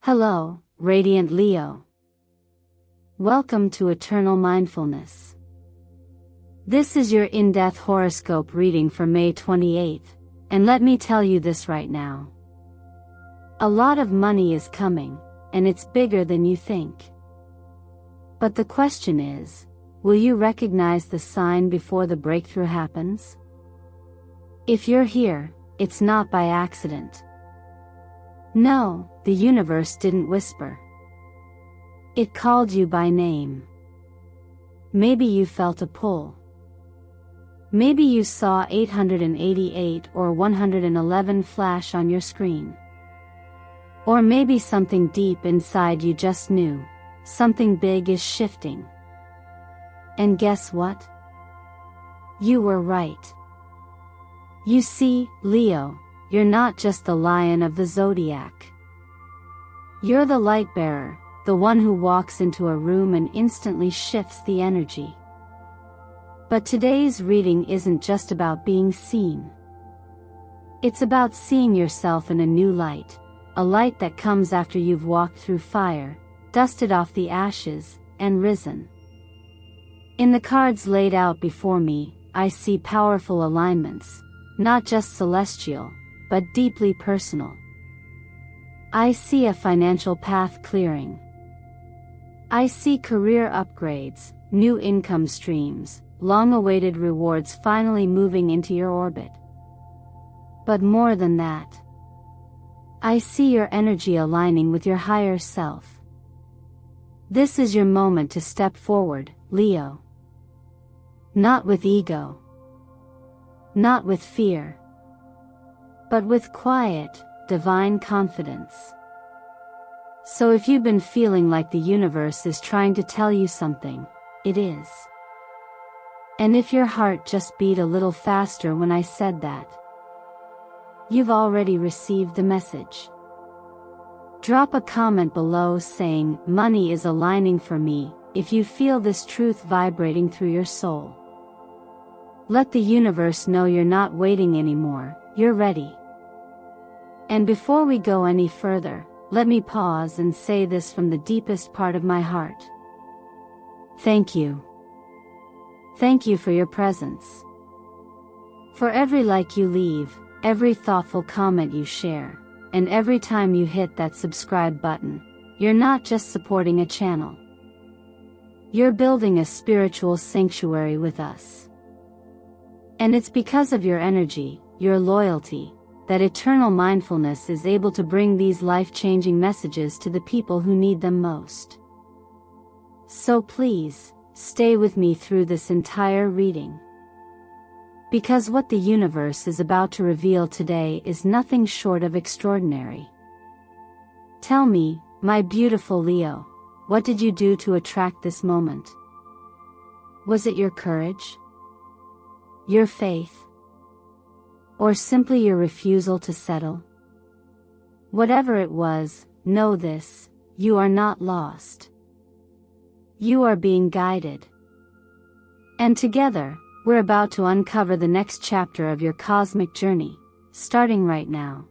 Hello, Radiant Leo. Welcome to Eternal Mindfulness. This is your in-depth horoscope reading for May 28th, and let me tell you this right now. A lot of money is coming, and it's bigger than you think. But the question is, will you recognize the sign before the breakthrough happens? If you're here, it's not by accident. No, the universe didn't whisper. It called you by name. Maybe you felt a pull. Maybe you saw 888 or 111 flash on your screen. Or maybe something deep inside you just knew, something big is shifting. And guess what? You were right. You see, Leo, you're not just the lion of the zodiac. You're the light bearer, the one who walks into a room and instantly shifts the energy. But today's reading isn't just about being seen. It's about seeing yourself in a new light, a light that comes after you've walked through fire, dusted off the ashes, and risen. In the cards laid out before me, I see powerful alignments, not just celestial, but deeply personal. I see a financial path clearing. I see career upgrades, new income streams, long-awaited rewards finally moving into your orbit. But more than that, I see your energy aligning with your higher self. This is your moment to step forward, Leo. Not with ego. Not with fear. But with quiet, divine confidence. So if you've been feeling like the universe is trying to tell you something, it is. And if your heart just beat a little faster when I said that, you've already received the message. Drop a comment below saying, "Money is aligning for me," if you feel this truth vibrating through your soul. Let the universe know you're not waiting anymore, you're ready. And before we go any further, let me pause and say this from the deepest part of my heart. Thank you. Thank you for your presence. For every like you leave, every thoughtful comment you share, and every time you hit that subscribe button, you're not just supporting a channel. You're building a spiritual sanctuary with us. And it's because of your energy, your loyalty, that Eternal Mindfulness is able to bring these life-changing messages to the people who need them most. So please, stay with me through this entire reading. Because what the universe is about to reveal today is nothing short of extraordinary. Tell me, my beautiful Leo, what did you do to attract this moment? Was it your courage? Your faith? Or simply your refusal to settle? Whatever it was, know this, you are not lost. You are being guided. And together, we're about to uncover the next chapter of your cosmic journey, starting right now.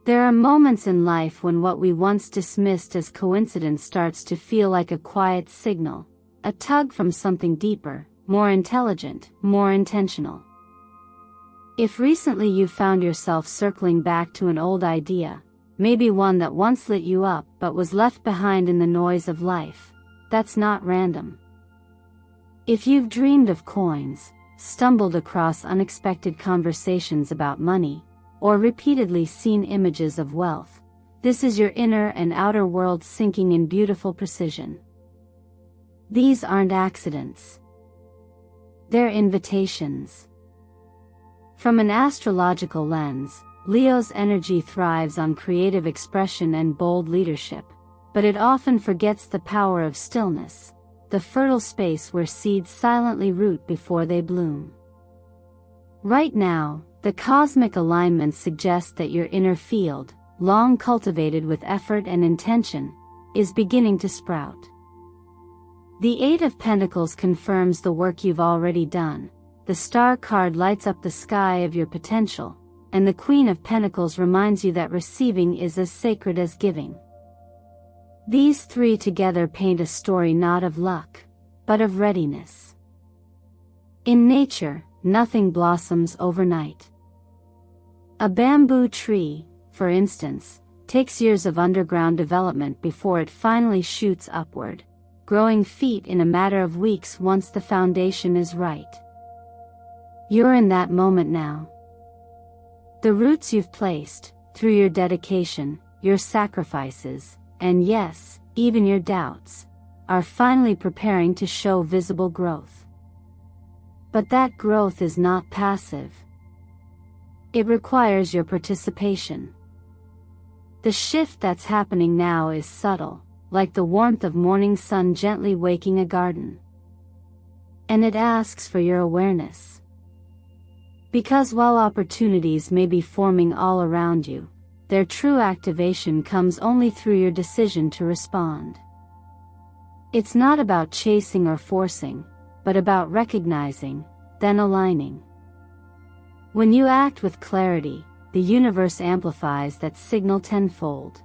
There are moments in life when what we once dismissed as coincidence starts to feel like a quiet signal, a tug from something deeper, more intelligent, more intentional. If recently you found yourself circling back to an old idea, maybe one that once lit you up but was left behind in the noise of life, that's not random. If you've dreamed of coins, stumbled across unexpected conversations about money, or repeatedly seen images of wealth, this is your inner and outer world syncing in beautiful precision. These aren't accidents. They're invitations. From an astrological lens, Leo's energy thrives on creative expression and bold leadership, but it often forgets the power of stillness, the fertile space where seeds silently root before they bloom. Right now, the cosmic alignment suggests that your inner field, long cultivated with effort and intention, is beginning to sprout. The Eight of Pentacles confirms the work you've already done. The star card lights up the sky of your potential, and the Queen of Pentacles reminds you that receiving is as sacred as giving. These three together paint a story not of luck, but of readiness. In nature, nothing blossoms overnight. A bamboo tree, for instance, takes years of underground development before it finally shoots upward, growing feet in a matter of weeks once the foundation is right. You're in that moment now. The roots you've placed, through your dedication, your sacrifices, and yes, even your doubts, are finally preparing to show visible growth. But that growth is not passive. It requires your participation. The shift that's happening now is subtle, like the warmth of morning sun gently waking a garden. And it asks for your awareness. Because while opportunities may be forming all around you, their true activation comes only through your decision to respond. It's not about chasing or forcing, but about recognizing, then aligning. When you act with clarity, the universe amplifies that signal tenfold.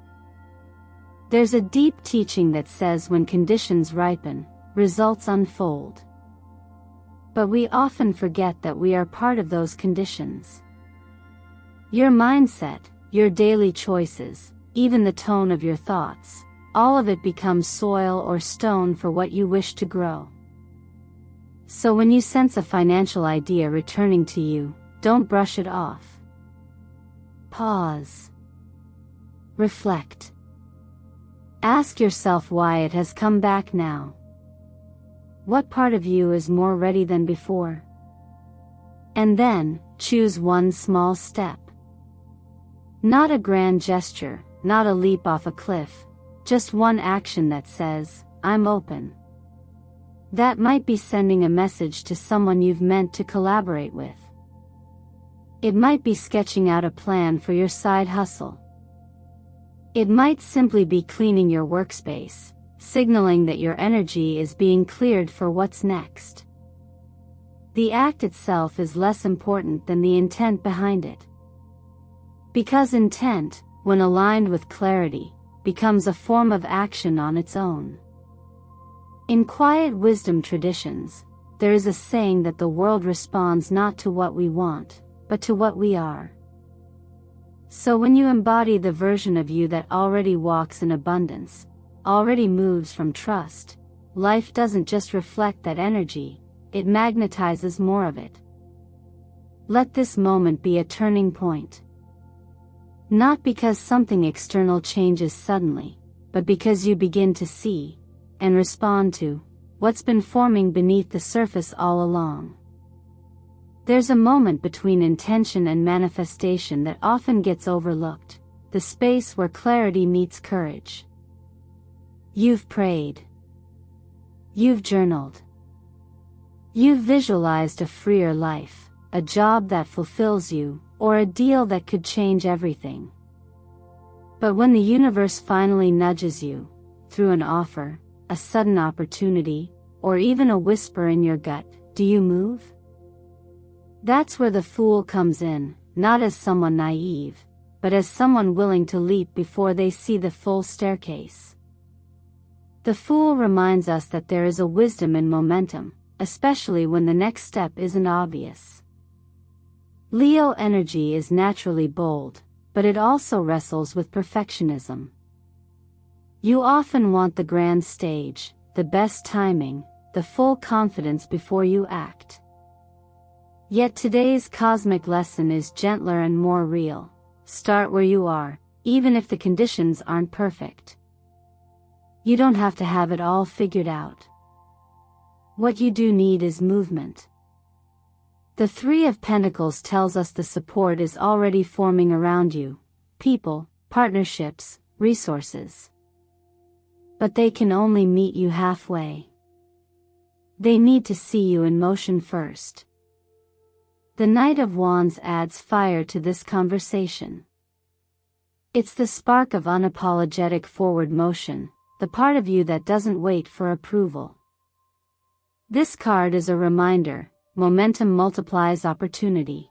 There's a deep teaching that says when conditions ripen, results unfold. But we often forget that we are part of those conditions. Your mindset, your daily choices, even the tone of your thoughts, all of it becomes soil or stone for what you wish to grow. So when you sense a financial idea returning to you, don't brush it off. Pause. Reflect. Ask yourself why it has come back now. What part of you is more ready than before? And then, choose one small step. Not a grand gesture, not a leap off a cliff, just one action that says, I'm open. That might be sending a message to someone you've meant to collaborate with. It might be sketching out a plan for your side hustle. It might simply be cleaning your workspace, signaling that your energy is being cleared for what's next. The act itself is less important than the intent behind it. Because intent, when aligned with clarity, becomes a form of action on its own. In quiet wisdom traditions, there is a saying that the world responds not to what we want, but to what we are. So when you embody the version of you that already walks in abundance, already moves from trust, life doesn't just reflect that energy, it magnetizes more of it. Let this moment be a turning point. Not because something external changes suddenly, but because you begin to see, and respond to, what's been forming beneath the surface all along. There's a moment between intention and manifestation that often gets overlooked, the space where clarity meets courage. You've prayed. You've journaled. You've visualized a freer life, a job that fulfills you, or a deal that could change everything. But when the universe finally nudges you, through an offer, a sudden opportunity, or even a whisper in your gut, do you move? That's where the fool comes in, not as someone naive, but as someone willing to leap before they see the full staircase. The fool reminds us that there is a wisdom in momentum, especially when the next step isn't obvious. Leo energy is naturally bold, but it also wrestles with perfectionism. You often want the grand stage, the best timing, the full confidence before you act. Yet today's cosmic lesson is gentler and more real. Start where you are, even if the conditions aren't perfect. You don't have to have it all figured out. What you do need is movement. The Three of Pentacles tells us the support is already forming around you, people, partnerships, resources. But they can only meet you halfway. They need to see you in motion first. The Knight of Wands adds fire to this conversation. It's the spark of unapologetic forward motion, the part of you that doesn't wait for approval. This card is a reminder, momentum multiplies opportunity.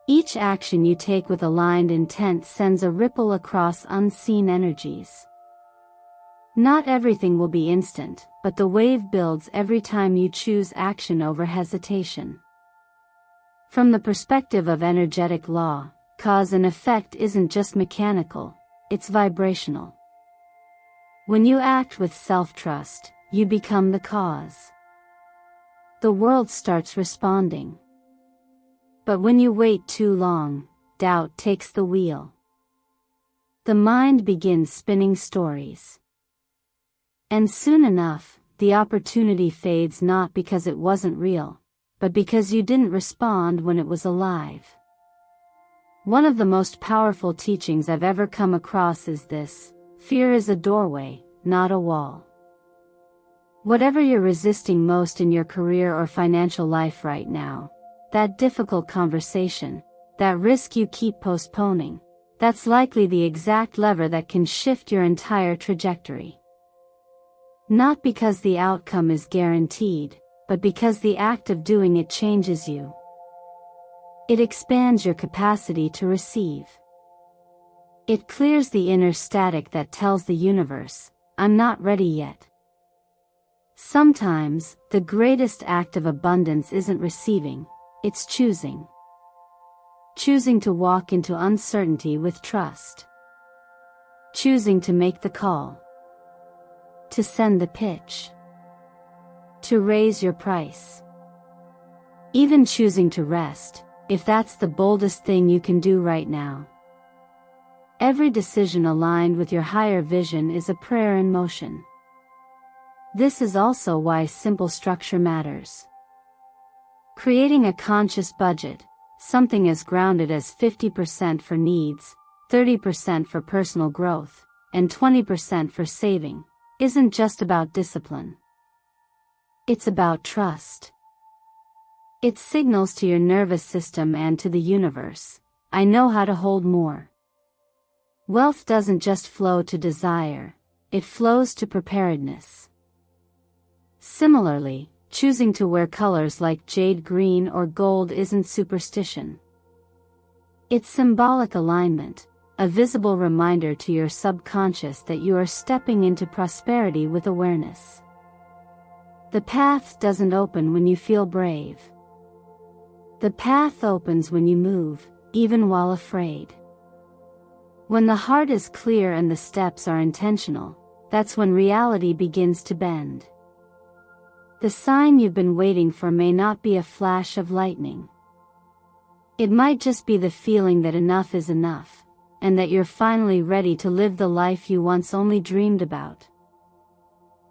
Each action you take with aligned intent sends a ripple across unseen energies. Not everything will be instant, but the wave builds every time you choose action over hesitation. From the perspective of energetic law, cause and effect isn't just mechanical, it's vibrational. When you act with self-trust, you become the cause. The world starts responding. But when you wait too long, doubt takes the wheel. The mind begins spinning stories. And soon enough, the opportunity fades not because it wasn't real, but because you didn't respond when it was alive. One of the most powerful teachings I've ever come across is this: fear is a doorway, not a wall. Whatever you're resisting most in your career or financial life right now, that difficult conversation, that risk you keep postponing, that's likely the exact lever that can shift your entire trajectory. Not because the outcome is guaranteed, but because the act of doing it changes you. It expands your capacity to receive. It clears the inner static that tells the universe, "I'm not ready yet." Sometimes, the greatest act of abundance isn't receiving, it's choosing. Choosing to walk into uncertainty with trust. Choosing to make the call. To send the pitch. To raise your price. Even choosing to rest, if that's the boldest thing you can do right now. Every decision aligned with your higher vision is a prayer in motion. This is also why simple structure matters. Creating a conscious budget, something as grounded as 50% for needs, 30% for personal growth, and 20% for saving, isn't just about discipline. It's about trust. It signals to your nervous system and to the universe, "I know how to hold more." Wealth doesn't just flow to desire, it flows to preparedness. Similarly, choosing to wear colors like jade green or gold isn't superstition. It's symbolic alignment, a visible reminder to your subconscious that you are stepping into prosperity with awareness. The path doesn't open when you feel brave. The path opens when you move, even while afraid. When the heart is clear and the steps are intentional, that's when reality begins to bend. The sign you've been waiting for may not be a flash of lightning. It might just be the feeling that enough is enough, and that you're finally ready to live the life you once only dreamed about.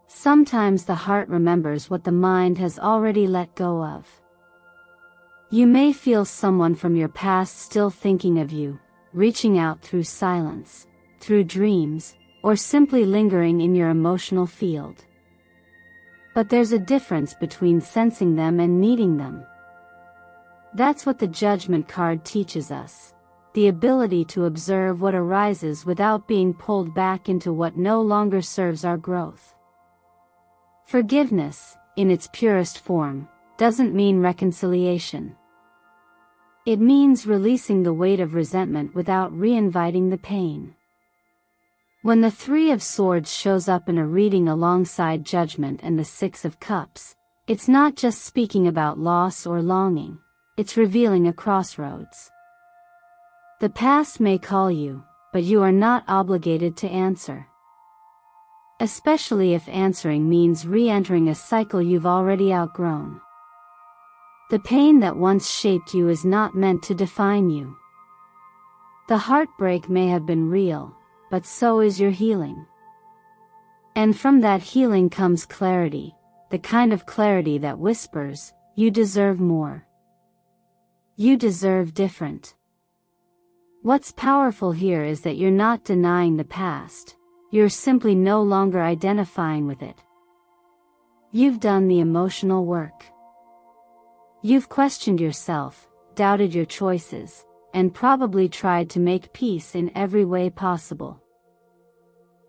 Sometimes the heart remembers what the mind has already let go of. You may feel someone from your past still thinking of you, reaching out through silence, through dreams, or simply lingering in your emotional field. But there's a difference between sensing them and needing them. That's what the judgment card teaches us, the ability to observe what arises without being pulled back into what no longer serves our growth. Forgiveness, in its purest form, doesn't mean reconciliation. It means releasing the weight of resentment without re-inviting the pain. When the Three of Swords shows up in a reading alongside Judgment and the Six of Cups, it's not just speaking about loss or longing, it's revealing a crossroads. The past may call you, but you are not obligated to answer. Especially if answering means re-entering a cycle you've already outgrown. The pain that once shaped you is not meant to define you. The heartbreak may have been real, but so is your healing. And from that healing comes clarity, the kind of clarity that whispers, you deserve more. You deserve different. What's powerful here is that you're not denying the past, you're simply no longer identifying with it. You've done the emotional work. You've questioned yourself, doubted your choices, and probably tried to make peace in every way possible.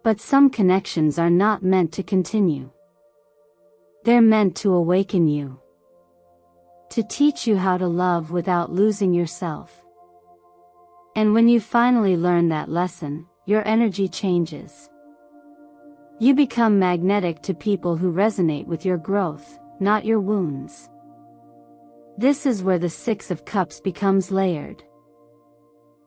But some connections are not meant to continue. They're meant to awaken you. To teach you how to love without losing yourself. And when you finally learn that lesson, your energy changes. You become magnetic to people who resonate with your growth, not your wounds. This is where the Six of Cups becomes layered.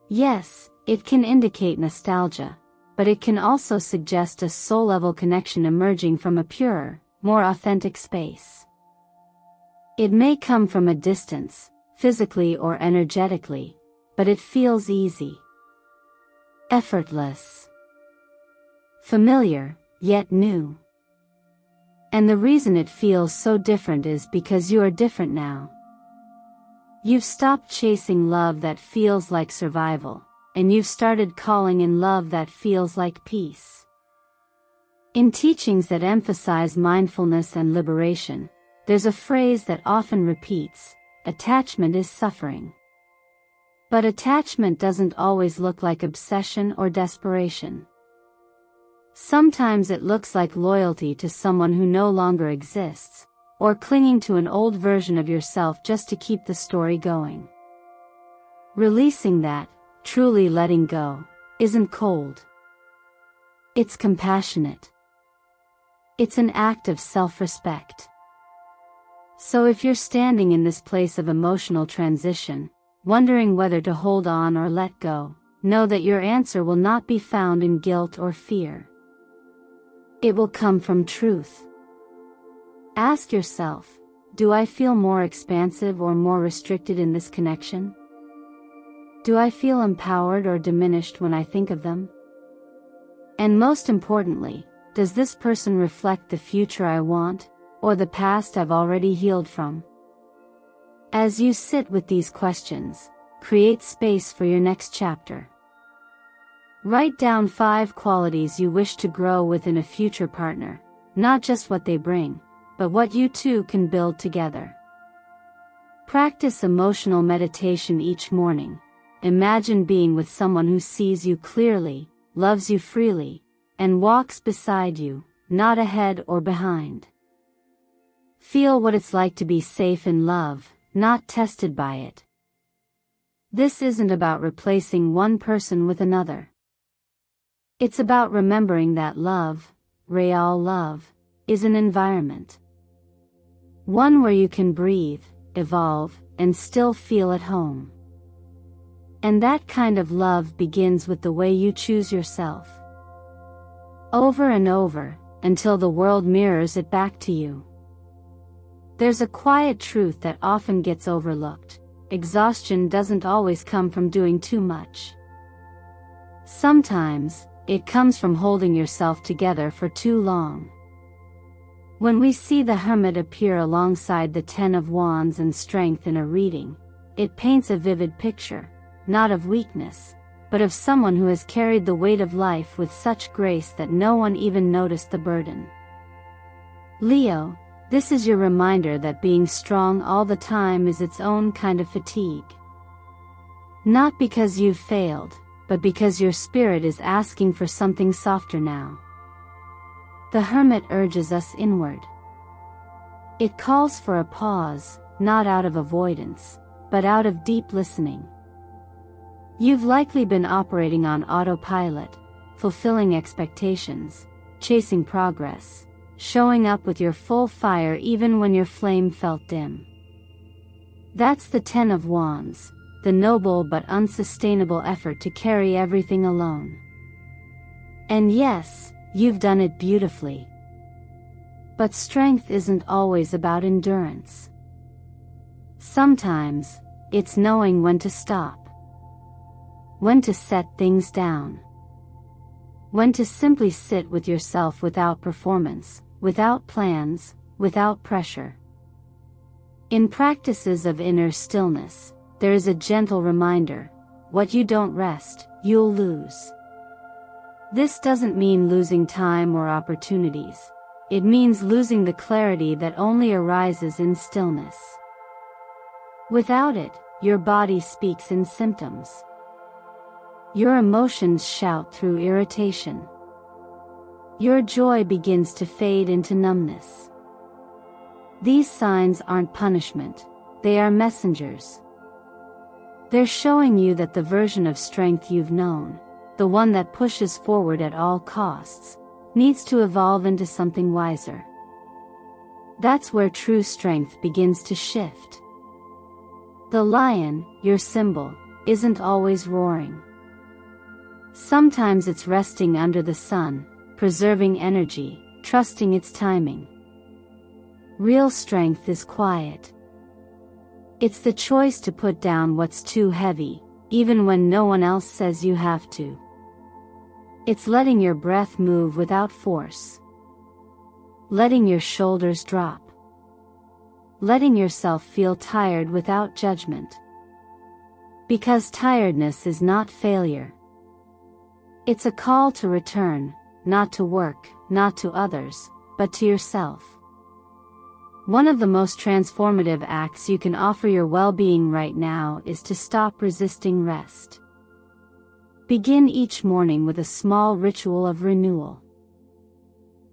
Yes, it can indicate nostalgia, but it can also suggest a soul-level connection emerging from a purer, more authentic space. It may come from a distance, physically or energetically, but it feels easy. Effortless. Familiar, yet new. And the reason it feels so different is because you are different now. You've stopped chasing love that feels like survival, and you've started calling in love that feels like peace. In teachings that emphasize mindfulness and liberation, there's a phrase that often repeats: attachment is suffering. But attachment doesn't always look like obsession or desperation. Sometimes it looks like loyalty to someone who no longer exists, or clinging to an old version of yourself just to keep the story going. Releasing that, truly letting go, isn't cold. It's compassionate. It's an act of self-respect. So if you're standing in this place of emotional transition, wondering whether to hold on or let go, know that your answer will not be found in guilt or fear. It will come from truth. Ask yourself, do I feel more expansive or more restricted in this connection? Do I feel empowered or diminished when I think of them? And most importantly, does this person reflect the future I want, or the past I've already healed from? As you sit with these questions, create space for your next chapter. Write down 5 qualities you wish to grow within a future partner, not just what they bring, but what you two can build together. Practice emotional meditation each morning. Imagine being with someone who sees you clearly, loves you freely, and walks beside you, not ahead or behind. Feel what it's like to be safe in love, not tested by it. This isn't about replacing one person with another. It's about remembering that love, real love, is an environment. One where you can breathe, evolve, and still feel at home. And that kind of love begins with the way you choose yourself. Over and over, until the world mirrors it back to you. There's a quiet truth that often gets overlooked. Exhaustion doesn't always come from doing too much. Sometimes, it comes from holding yourself together for too long. When we see the Hermit appear alongside the Ten of Wands and Strength in a reading, it paints a vivid picture, not of weakness, but of someone who has carried the weight of life with such grace that no one even noticed the burden. Leo, this is your reminder that being strong all the time is its own kind of fatigue. Not because you've failed, but because your spirit is asking for something softer now. The Hermit urges us inward. It calls for a pause, not out of avoidance, but out of deep listening. You've likely been operating on autopilot, fulfilling expectations, chasing progress, showing up with your full fire even when your flame felt dim. That's the Ten of Wands, the noble but unsustainable effort to carry everything alone. And yes, you've done it beautifully. But strength isn't always about endurance. Sometimes, it's knowing when to stop. When to set things down. When to simply sit with yourself without performance, without plans, without pressure. In practices of inner stillness, there is a gentle reminder: what you don't rest, you'll lose. This doesn't mean losing time or opportunities. It means losing the clarity that only arises in stillness. Without it, your body speaks in symptoms. Your emotions shout through irritation. Your joy begins to fade into numbness. These signs aren't punishment, they are messengers. They're showing you that the version of strength you've known, the one that pushes forward at all costs, needs to evolve into something wiser. That's where true strength begins to shift. The lion, your symbol, isn't always roaring. Sometimes it's resting under the sun, preserving energy, trusting its timing. Real strength is quiet. It's the choice to put down what's too heavy, even when no one else says you have to. It's letting your breath move without force. Letting your shoulders drop. Letting yourself feel tired without judgment. Because tiredness is not failure. It's a call to return, not to work, not to others, but to yourself. One of the most transformative acts you can offer your well-being right now is to stop resisting rest. Begin each morning with a small ritual of renewal.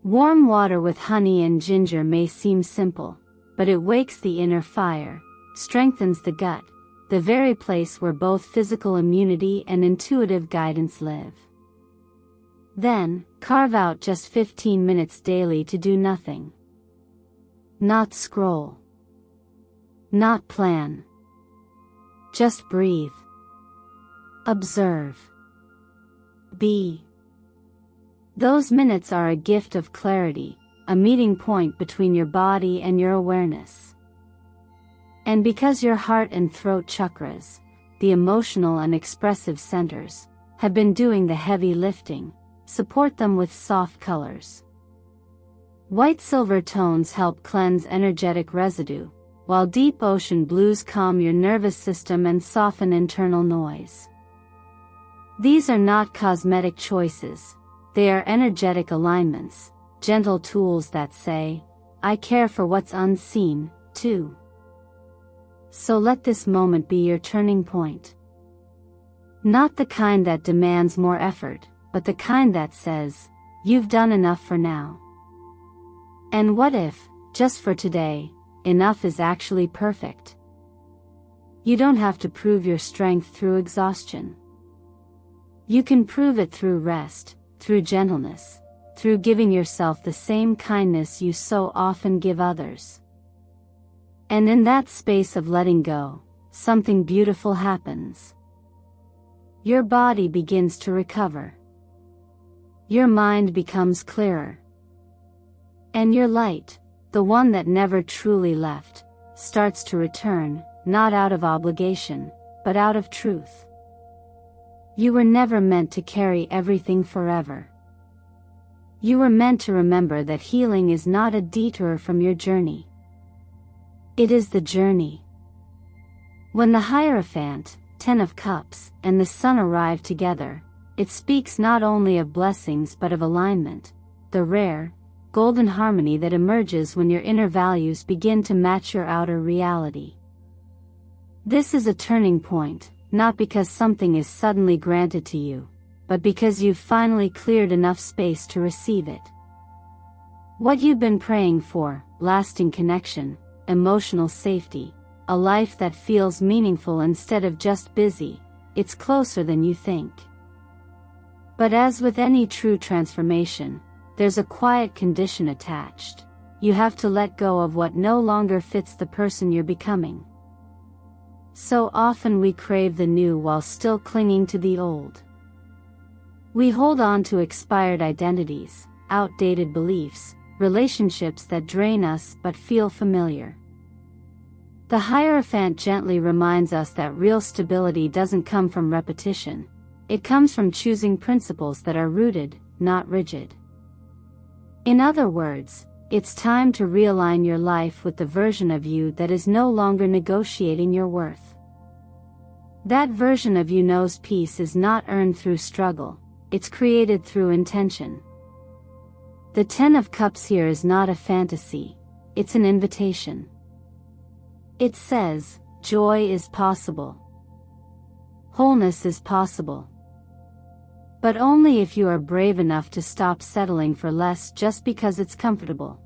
Warm water with honey and ginger may seem simple, but it wakes the inner fire, strengthens the gut, the very place where both physical immunity and intuitive guidance live. Then, carve out just 15 minutes daily to do nothing. Not scroll. Not plan. Just breathe. Observe. Be. Those minutes are a gift of clarity, a meeting point between your body and your awareness. And because your heart and throat chakras, the emotional and expressive centers, have been doing the heavy lifting, support them with soft colors. White-silver tones help cleanse energetic residue, while deep ocean blues calm your nervous system and soften internal noise. These are not cosmetic choices, they are energetic alignments, gentle tools that say, I care for what's unseen, too. So let this moment be your turning point. Not the kind that demands more effort, but the kind that says, you've done enough for now. And what if, just for today, enough is actually perfect? You don't have to prove your strength through exhaustion. You can prove it through rest, through gentleness, through giving yourself the same kindness you so often give others. And in that space of letting go, something beautiful happens. Your body begins to recover. Your mind becomes clearer. And your light, the one that never truly left, starts to return, not out of obligation, but out of truth. You were never meant to carry everything forever. You were meant to remember that healing is not a detour from your journey. It is the journey. When the Hierophant, 10 of Cups, and the Sun arrive together, it speaks not only of blessings but of alignment, the rare, golden harmony that emerges when your inner values begin to match your outer reality. This is a turning point, not because something is suddenly granted to you, but because you've finally cleared enough space to receive it. What you've been praying for, lasting connection, emotional safety, a life that feels meaningful instead of just busy, it's closer than you think. But as with any true transformation, there's a quiet condition attached. You have to let go of what no longer fits the person you're becoming. So often we crave the new while still clinging to the old. We hold on to expired identities, outdated beliefs, relationships that drain us but feel familiar. The Hierophant gently reminds us that real stability doesn't come from repetition. It comes from choosing principles that are rooted, not rigid. In other words, it's time to realign your life with the version of you that is no longer negotiating your worth. That version of you knows peace is not earned through struggle, it's created through intention. The 10 of Cups here is not a fantasy, it's an invitation. It says, joy is possible. Wholeness is possible. But only if you are brave enough to stop settling for less just because it's comfortable.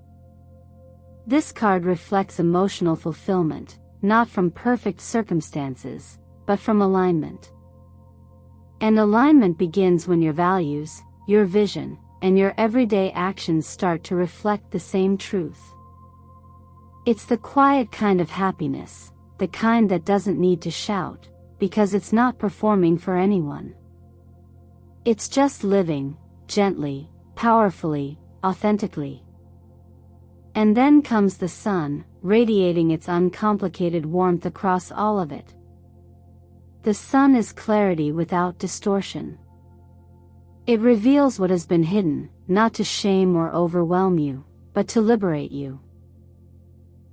This card reflects emotional fulfillment, not from perfect circumstances, but from alignment. And alignment begins when your values, your vision, and your everyday actions start to reflect the same truth. It's the quiet kind of happiness, the kind that doesn't need to shout, because it's not performing for anyone. It's just living, gently, powerfully, authentically. And then comes the sun, radiating its uncomplicated warmth across all of it. The sun is clarity without distortion. It reveals what has been hidden, not to shame or overwhelm you, but to liberate you.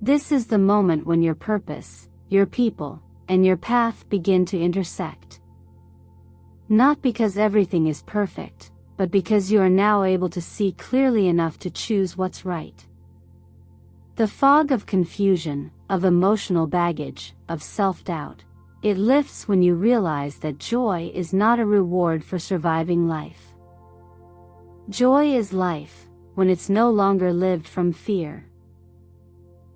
This is the moment when your purpose, your people, and your path begin to intersect. Not because everything is perfect, but because you are now able to see clearly enough to choose what's right. The fog of confusion, of emotional baggage, of self-doubt, it lifts when you realize that joy is not a reward for surviving life. Joy is life, when it's no longer lived from fear.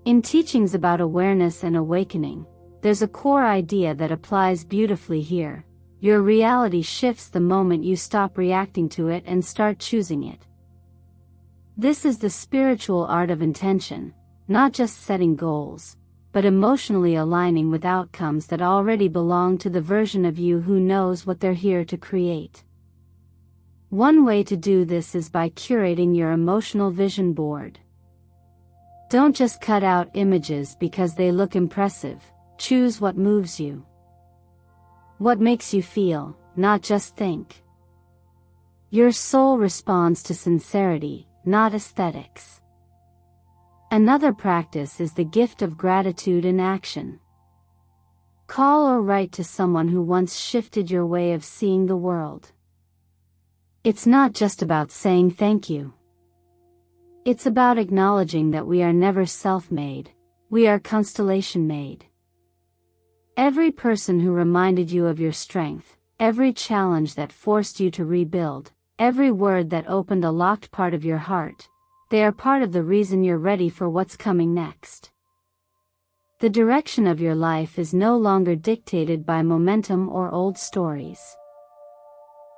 In teachings about awareness and awakening, there's a core idea that applies beautifully here. Your reality shifts the moment you stop reacting to it and start choosing it. This is the spiritual art of intention, not just setting goals, but emotionally aligning with outcomes that already belong to the version of you who knows what they're here to create. One way to do this is by curating your emotional vision board. Don't just cut out images because they look impressive, choose what moves you. What makes you feel, not just think. Your soul responds to sincerity, not aesthetics. Another practice is the gift of gratitude in action. Call or write to someone who once shifted your way of seeing the world. It's not just about saying thank you. It's about acknowledging that we are never self-made, we are constellation-made. Every person who reminded you of your strength, every challenge that forced you to rebuild, every word that opened a locked part of your heart, they are part of the reason you're ready for what's coming next. The direction of your life is no longer dictated by momentum or old stories.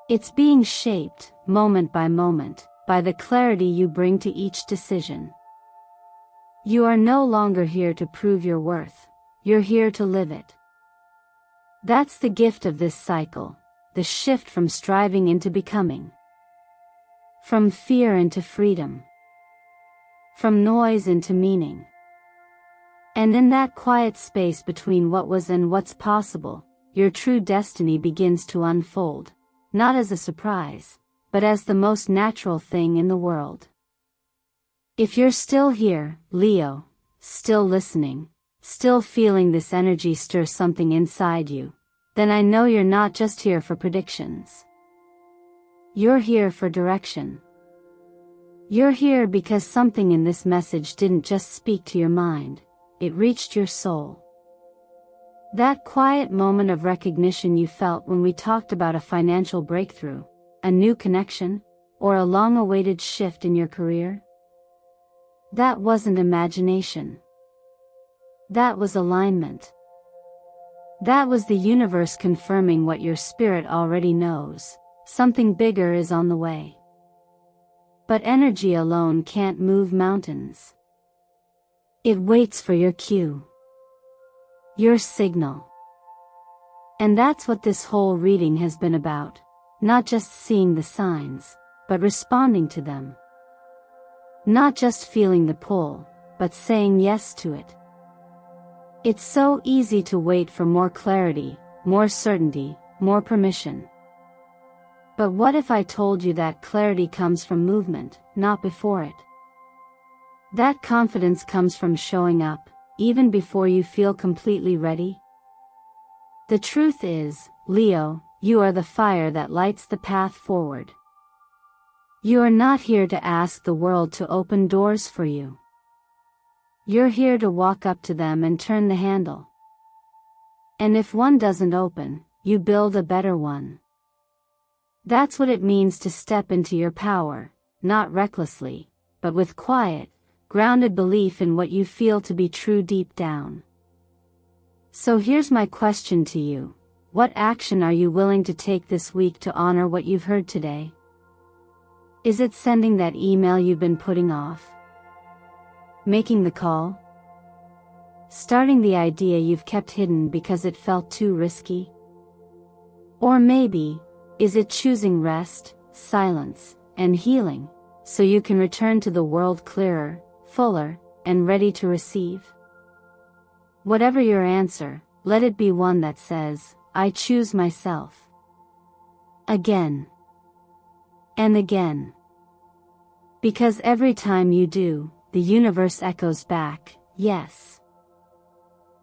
It's being shaped, moment by moment, by the clarity you bring to each decision. You are no longer here to prove your worth, you're here to live it. That's the gift of this cycle, the shift from striving into becoming. From fear into freedom. From noise into meaning. And in that quiet space between what was and what's possible, your true destiny begins to unfold, not as a surprise, but as the most natural thing in the world. If you're still here, Leo, still listening, still feeling this energy stir something inside you, then I know you're not just here for predictions. You're here for direction. You're here because something in this message didn't just speak to your mind, it reached your soul. That quiet moment of recognition you felt when we talked about a financial breakthrough, a new connection, or a long-awaited shift in your career? That wasn't imagination. That was alignment. That was the universe confirming what your spirit already knows, something bigger is on the way. But energy alone can't move mountains. It waits for your cue. Your signal. And that's what this whole reading has been about, not just seeing the signs, but responding to them. Not just feeling the pull, but saying yes to it. It's so easy to wait for more clarity, more certainty, more permission. But what if I told you that clarity comes from movement, not before it? That confidence comes from showing up, even before you feel completely ready? The truth is, Leo, you are the fire that lights the path forward. You are not here to ask the world to open doors for you. You're here to walk up to them and turn the handle. And if one doesn't open, you build a better one. That's what it means to step into your power, not recklessly, but with quiet, grounded belief in what you feel to be true deep down. So here's my question to you. What action are you willing to take this week to honor what you've heard today? Is it sending that email you've been putting off? Making the call? Starting the idea you've kept hidden because it felt too risky? Or maybe, is it choosing rest, silence, and healing, so you can return to the world clearer, fuller, and ready to receive? Whatever your answer, let it be one that says, I choose myself. Again. And again. Because every time you do, the universe echoes back, yes.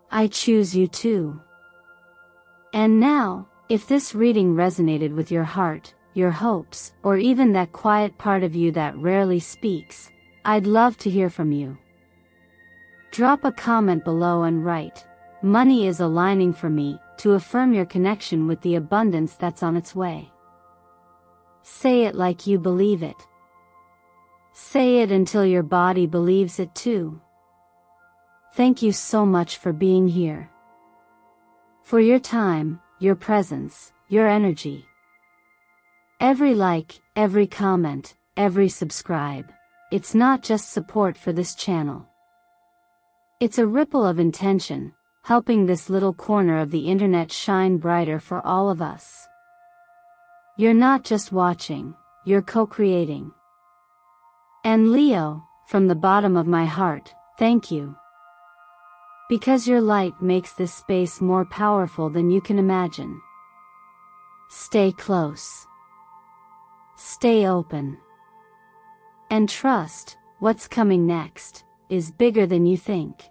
I choose you too. And now, if this reading resonated with your heart, your hopes, or even that quiet part of you that rarely speaks, I'd love to hear from you. Drop a comment below and write, "Money is aligning for me," to affirm your connection with the abundance that's on its way. Say it like you believe it. Say it until your body believes it too. Thank you so much for being here. For your time, your presence, your energy. Every like, every comment, every subscribe. It's not just support for this channel. It's a ripple of intention, helping this little corner of the internet shine brighter for all of us. You're not just watching, you're co-creating. And Leo, from the bottom of my heart, thank you. Because your light makes this space more powerful than you can imagine. Stay close. Stay open. And trust, what's coming next is bigger than you think.